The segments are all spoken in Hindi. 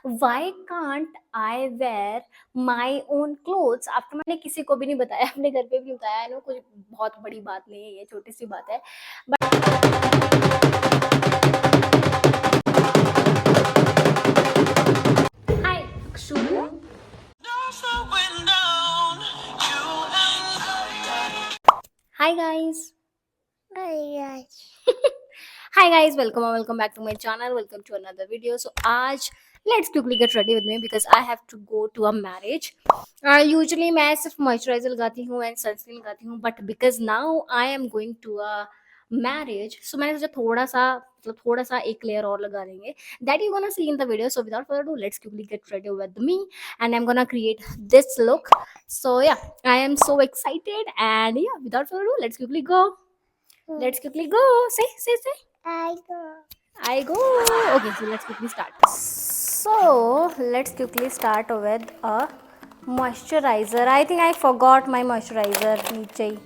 Why can't I wear my own clothes after. मैंने किसी को भी नहीं बताया, अपने घर पे भी नहीं बताया। नो, कुछ बहुत बड़ी बात नहीं है, ये छोटी सी बात है। Hi Akshu. Hi guys. Hi guys, welcome back to my channel, welcome to another video. So आज let's quickly get ready with me because I have to go to a marriage. Usually मैं सिर्फ मॉइस्चराइजर लगाती हूँ एंड सनस्क्रीन लगाती हूँ, but because now I am going to a marriage, so मैंने सोचा थोड़ा सा एक लेयर और लगा देंगे। That you gonna see in the video. So without further ado, let's quickly get ready with me and I'm gonna create this look. So yeah, I am so excited and yeah, without further ado, let's quickly go. Let's quickly go. Say. I go. Okay, so let's quickly start. So let's quickly start with a moisturizer. I think I forgot my moisturizer नीचे ही.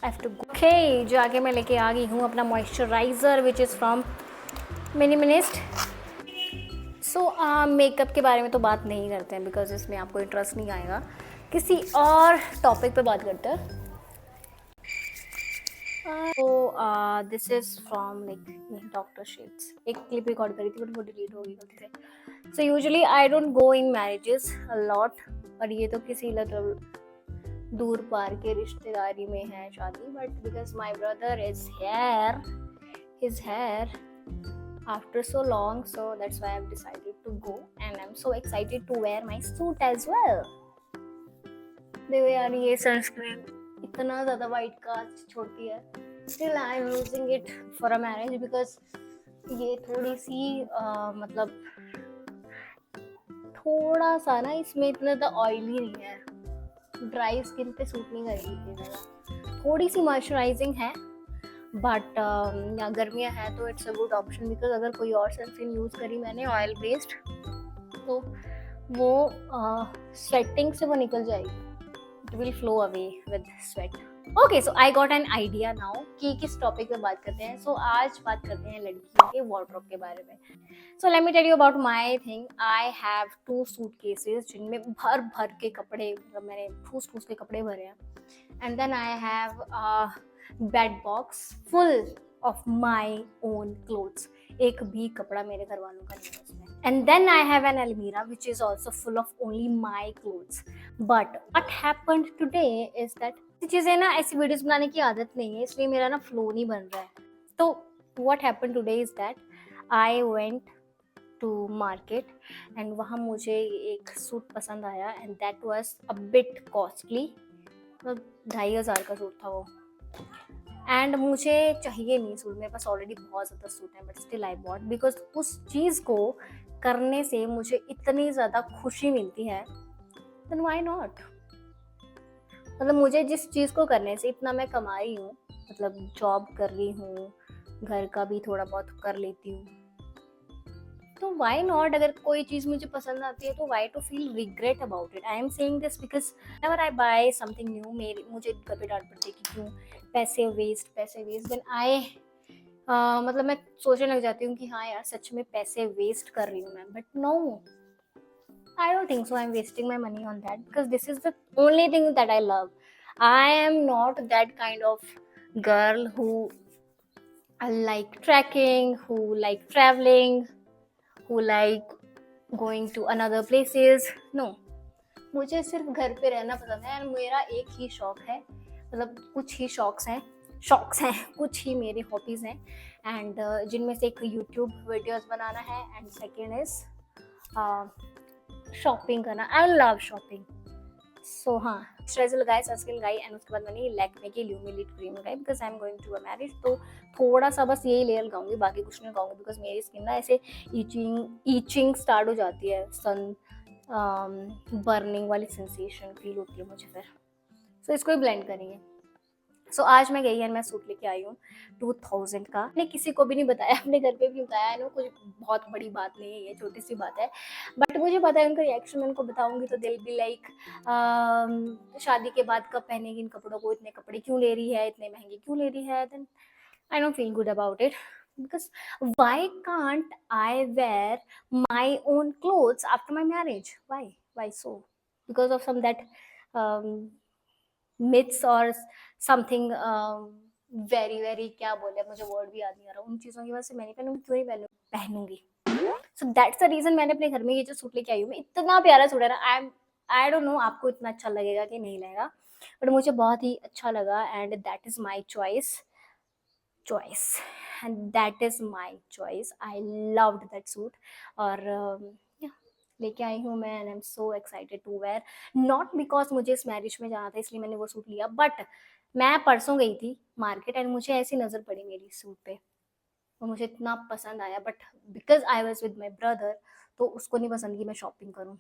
I have to go. Okay, जो आगे मैं लेके आ गई हूँ अपना moisturizer which is from Minimalist. So makeup के बारे में तो बात नहीं करते हैं बिकॉज इसमें आपको इंटरेस्ट नहीं आएगा। किसी और टॉपिक पे बात करते हैं। This is from like doctor shades. एक क्लिप रिकॉर्ड करी थी बट वो डिलीट हो गई गलती से। So usually I don't go in marriages a lot, और ये तो किसी दूर पार के रिश्तेदारी में है शादी, but because my brother is here his hair after so long, so that's why I've decided to go and I'm so excited to wear my suit as well. देखो यार, ये सनस्क्रीन इतना ज़्यादा वाइट कास्ट छोड़ती है, still I am using it for a marriage because ये थोड़ी सी मतलब थोड़ा सा ना, इसमें इतना ज़्यादा ऑयली नहीं है, ड्राई स्किन पे सूट नहीं करेगी। थोड़ी सी मॉइस्चराइजिंग है बट गर्मियाँ हैं तो it's a good option because अगर कोई और सनस्क्रीन यूज़ करी मैंने ऑयल बेस्ड तो वो स्वेटिंग से वो निकल जाएगी, it will flow away with sweat. Okay, so I got an idea now कि किस टॉपिक पे बात करते हैं। सो आज बात करते हैं लड़कियों के वार्डरोब के बारे में। So let me tell you about my thing. I have 2 suitcases जिनमें भर भर के कपड़े, मतलब मैंने ठूस ठूस के कपड़े भरे हैं, and then I have bed box full of my own clothes. एक भी कपड़ा मेरे घर वालों का नहीं है उसमें। And then I have an अलमीरा which is also full of only my clothes. But what happened today is that चीज़ें ना, ऐसी वीडियोस बनाने की आदत नहीं है, इसलिए मेरा ना फ्लो नहीं बन रहा है। तो what happened today is that I went to market and वहाँ मुझे एक सूट पसंद आया and that was a bit costly, मतलब 2500 का सूट था वो। एंड मुझे चाहिए नहीं सूट, मेरे पास ऑलरेडी बहुत ज़्यादा सूट है, but still I bought because उस चीज़ को करने से मुझे इतनी ज़्यादा खुशी मिलती है, देन व्हाई नॉट। मतलब मुझे जिस चीज़ को करने से इतना मैं कमा रही हूँ, मतलब जॉब कर रही हूँ, घर का भी थोड़ा बहुत कर लेती हूँ, तो वाई नॉट। अगर कोई चीज़ मुझे पसंद आती है तो why to feel regret about it. I am saying this because never I buy something new, मुझे कभी डांट पड़ती है कि क्यों पैसे वेस्ट देन आई मतलब मैं सोचने लग जाती हूँ कि हाँ यार, सच में पैसे वेस्ट कर रही हूँ मैं, but no, I don't think so I'm wasting my money on that because this is the only thing that I love. I am not that kind of girl who like trekking, who like traveling, who like going to another places. No, मुझे सिर्फ घर पे रहना पसंद है। और मेरा एक ही शौक है, मतलब कुछ ही शौक्स हैं कुछ ही मेरे हॉबीज़ हैं, एंड जिनमें से एक यूट्यूब वीडियोस बनाना है एंड सेकेंड इज़ शॉपिंग करना। I love shopping. सो हाँ, मॉइस्चराइजर लगाए, सनस्क्रीन लगाई एंड उसके बाद मैंने लैक्मे की ल्यूमिलिट क्रीम लगाई because I am going to a marriage. तो थोड़ा सा बस यही लेयर लगाऊंगी, बाकी कुछ नहीं लगाऊंगी बिकॉज मेरी स्किन ना ऐसे ईचिंग स्टार्ट हो जाती है, सन बर्निंग वाली सेंसेशन फील होती है मुझे फिर। सो इसको ही ब्लेंड करेंगे। सो आज मैं गई एंड मैं सूट लेके आई हूँ 2000 का। मैंने किसी को भी नहीं बताया, अपने घर पे भी बताया ना, कुछ बहुत बड़ी बात नहीं है, ये छोटी सी बात है, बट मुझे पता है उनका रिएक्शन। मैं उनको बताऊंगी तो दिल बी लाइक शादी के बाद कब पहनेगी इन कपड़ों को, इतने कपड़े क्यों ले रही है, इतने महंगे क्यों ले रही है, then I don't feel good about it. because why can't I wear my own clothes after my marriage? Why so? Because of some that um, myths or something very very क्या बोले, मुझे वर्ड भी याद नहीं आ रहा, उन चीज़ों की वजह से मैं नहीं पहनूंगी, क्यों नहीं पहनूंगी। सो दैट्स द रीजन मैंने अपने घर में ये जो सूट लेके आई हूँ, इतना प्यारा सूट है ना। आई डोंट नो आपको इतना अच्छा लगेगा कि नहीं लगेगा, बट मुझे बहुत ही अच्छा लगा and that is my choice and that is my choice. I loved that suit और yeah, लेके आई हूँ मैं and I am so excited to wear. Not because मुझे इस मैरिज में जाना था इसलिए मैंने वो सूट लिया, बट मैं परसों गई थी मार्केट एंड मुझे ऐसी नज़र पड़ी मेरी सूट पे, वो मुझे इतना पसंद आया, but because I was with my brother तो उसको नहीं पसंद कि मैं शॉपिंग करूँ,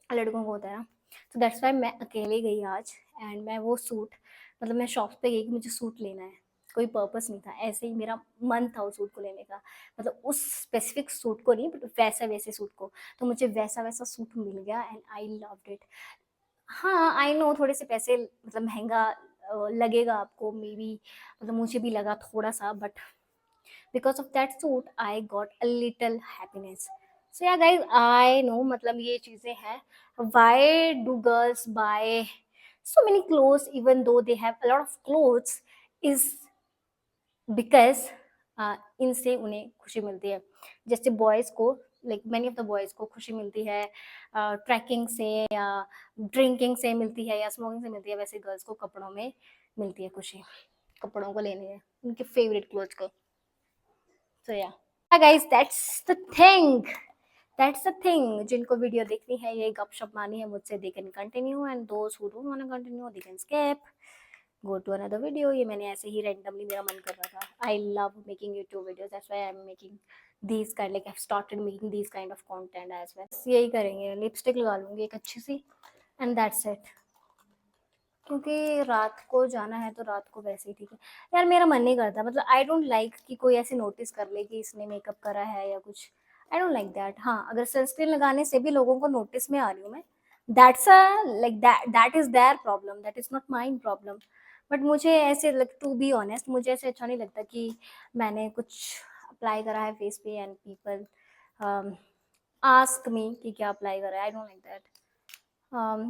लड़कों को होता है ना। तो दैट्स वाई मैं अकेले गई आज एंड मैं वो सूट, मतलब मैं शॉप पे गई कि मुझे सूट लेना है, कोई पर्पस नहीं था, ऐसे ही मेरा मन था उस सूट को लेने का, मतलब उस स्पेसिफिक सूट को नहीं बट वैसा वैसे सूट को। तो मुझे वैसा वैसा सूट मिल गया एंड आई लव्ड इट। हाँ आई नो थोड़े से पैसे मतलब महंगा लगेगा आपको मे बी, मतलब मुझे भी लगा थोड़ा सा, but because of that suit I got a little happiness. So yeah guys, I know मतलब ये चीजें हैं, why do girls buy so many clothes even though they have a lot of clothes is because इनसे उन्हें खुशी मिलती है। जैसे बॉयज़ को like many of the boys को खुशी मिलती है ट्रैकिंग से या ड्रिंकिंग से मिलती है या स्मोकिंग से मिलती है, वैसे गर्ल्स को कपड़ों में मिलती है खुशी, कपड़ों को लेने में, उनके फेवरेट क्लोथ्स को। So yeah. Yeah guys, that's the thing जिनको वीडियो देखनी है ये गपशप मारनी है मुझसे, they can continue and those who don't want to continue they can skip, go to another video। ये मैंने ऐसे ही randomly मेरा मन कर रहा था। I love making YouTube videos, that's why I'm making these kind, like I've started making these kind of content as well। यही करेंगे, लिपस्टिक लगा लूँगी एक अच्छी सी and that's it। क्योंकि रात को जाना है तो रात को वैसे ही ठीक है यार, मेरा मन नहीं करता, मतलब आई डोंट लाइक कि कोई ऐसे नोटिस कर ले कि इसने मेकअप करा है या कुछ, आई डोंट लाइक दैट। हाँ अगर सनस्क्रीन लगाने से भी लोगों को नोटिस में आ रही हूँ मैं, that's a like that is their problem, that is not mine problem. But मुझे ऐसे लाइक टू बी ऑनेस्ट मुझे ऐसे अच्छा नहीं लगता कि मैंने कुछ अप्लाई करा है फेस पे एंड पीपल आस्क मी कि क्या अप्लाई करा है, आई डोंट लाइक दैट।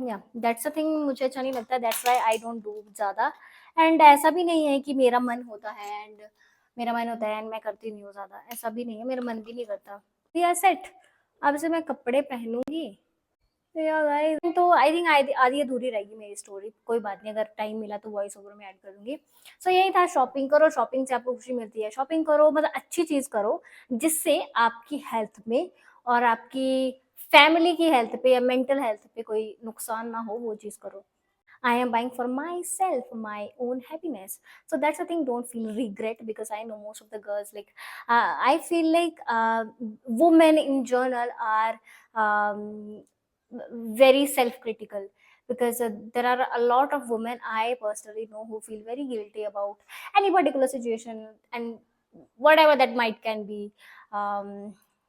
या दैट्स अ थिंग, मुझे अच्छा नहीं लगता, that's why I don't do ज़्यादा। एंड ऐसा भी नहीं है कि मेरा मन होता है एंड मैं करती नहीं हूँ ज़्यादा, ऐसा भी नहीं है, मेरा मन भी नहीं करता। या सेट अब से मैं कपड़े पहनूंगी तो यार गाइस, तो आई थिंक आधी अधूरी रहेगी मेरी स्टोरी, कोई बात नहीं, अगर टाइम मिला तो वॉइस ओवर में ऐड कर दूंगी। सो यही था, शॉपिंग करो, शॉपिंग से आपको खुशी मिलती है, शॉपिंग करो मतलब अच्छी चीज़ करो जिससे आपकी हेल्थ में और आपकी फैमिली की हेल्थ पे या मेंटल हेल्थ पे कोई नुकसान ना हो, वो चीज़ करो। I am buying for myself, my own happiness. So that's the thing. Don't feel regret because I know most of the girls like. I feel like women in general are um, very self-critical because there are a lot of women I personally know who feel very guilty about any particular situation and whatever that might can be.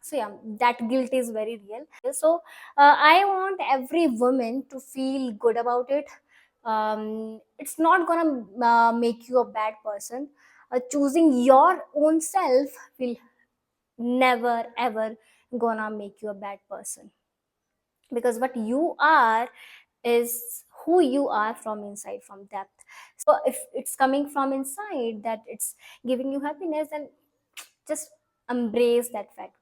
So yeah, that guilt is very real. So I want every woman to feel good about it. It's not gonna make you a bad person. Choosing your own self will never ever gonna make you a bad person, because what you are is who you are from inside, from depth. So if it's coming from inside that it's giving you happiness, then just embrace that fact.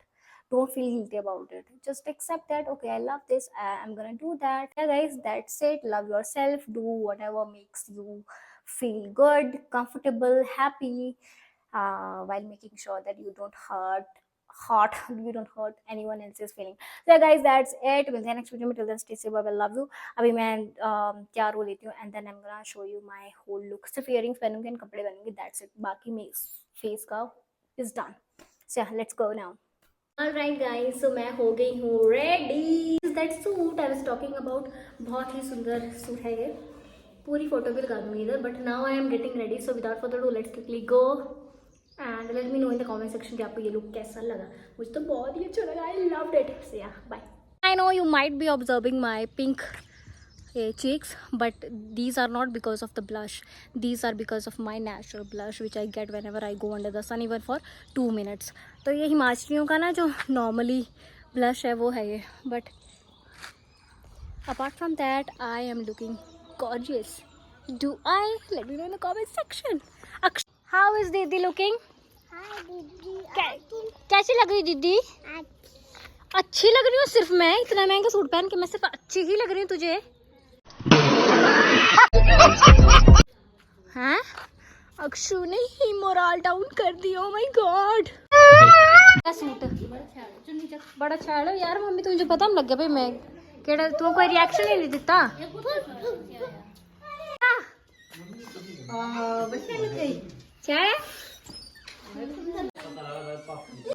Don't feel guilty about it, just accept that okay, I love this, I'm gonna do that. Yeah guys, that's it. Love yourself, do whatever makes you feel good, comfortable, happy, while making sure that you don't hurt anyone else's feeling. So yeah, guys, that's it. We'll see you next video. Till then, stay safe. I will love you. अभी मैं क्या रो लेती हूँ and then I'm gonna show you my whole look. सिर्फ earrings पहनूंगी and कपड़े पहनूंगी. That's it. बाकी मैं face का is done. So yeah, let's go now. Alright guys, so मैं हो गई हूँ ready. That suit I was talking about, बहुत ही सुंदर सूट है ये, पूरी फोटो भी लगा दूंगी इधर, but now I am getting ready. So without further ado, let's quickly go. And let me know in the comment section कि आपको ये लुक कैसा लगा। मुझे तो बहुत ही अच्छा लगा, I loved it. So yeah, bye. I know you might be observing my pink cheeks, but these are not because of the blush. These are because of my natural blush which I get whenever I go under the sun even for 2 minutes. तो ये हिमाचलियों का ना जो normally blush है वो है ये, but apart from that I am looking gorgeous. Do I? Let me know in the comment section. How is Didi looking? हाय दीदी, कैसी लग रही दीदी? अच्छी लग रही हूँ सिर्फ मैं? इतना महंगा सूट पहन के मैं सिर्फ अच्छी ही लग रही हूँ तुझे? हाँ? अक्षु ने ही मोरल डाउन कर दिया। Oh my God. क्या सूट बड़ा अच्छा है यार। मम्मी तुझे पता लग गया भाई मैं केड़ा तू कोई रिएक्शन ही नहीं दिता। क्या है?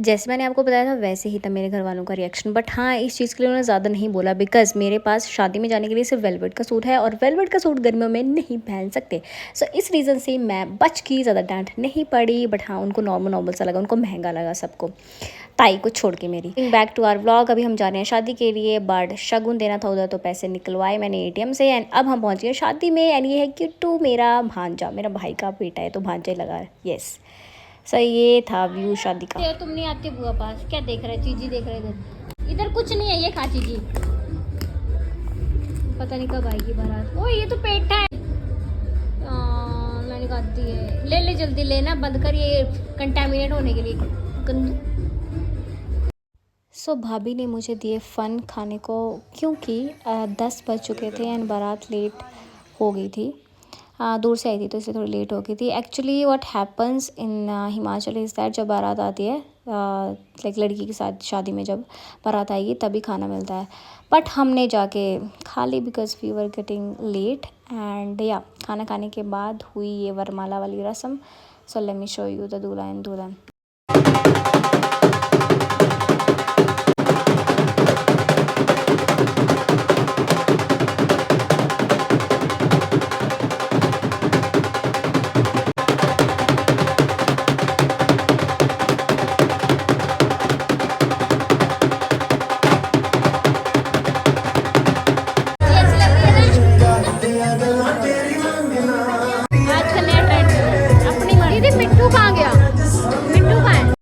जैसे मैंने आपको बताया था वैसे ही था मेरे घर वालों का रिएक्शन, बट हाँ इस चीज़ के लिए उन्होंने ज़्यादा नहीं बोला बिकॉज मेरे पास शादी में जाने के लिए सिर्फ वेलवेट का सूट है और वेलवेट का सूट गर्मियों में नहीं पहन सकते। सो इस रीज़न से मैं बच की ज़्यादा डांट नहीं पड़ी, बट हाँ उनको नॉर्मल सा लगा, उनको महंगा लगा सबको, ताई को छोड़ के मेरी। बैक टू आवर व्लॉग, अभी हम जा रहे हैं शादी के लिए, बट शगुन देना था उधर तो पैसे निकलवाए मैंने ATM से एंड अब हम पहुँच गए शादी में। एंड ये है किट्टू मेरा भांजा, मेरा भाई का बेटा है तो भांजा ही लगा। येस सो ये था व्यू शादी का। तुम नहीं आते बुआ पास? क्या देख रहे? चीजी देख रहे थे। इधर कुछ नहीं है, ये खा चीजी। पता नहीं कब आएगी बारात। ओ ये तो पेट है। मैंने कहा दी है, ले ले जल्दी लेना, बंद कर ये कंटामिनेट होने के लिए गंदू। सो भाभी ने मुझे दिए फ़न खाने को क्योंकि 10 बज चुके थे एंड बारात लेट हो गई थी। दूर से आई थी तो इसलिए थोड़ी लेट हो गई थी। Actually what happens in Himachal is that जब बारात आती है लाइक लड़की के साथ शादी में जब बारात आएगी तभी खाना मिलता है, बट हमने जाके खा ली because we were getting late and या खाना खाने के बाद हुई ये वरमाला वाली रस्म। सो let me show you the दूल्हा एंड दुल्हन।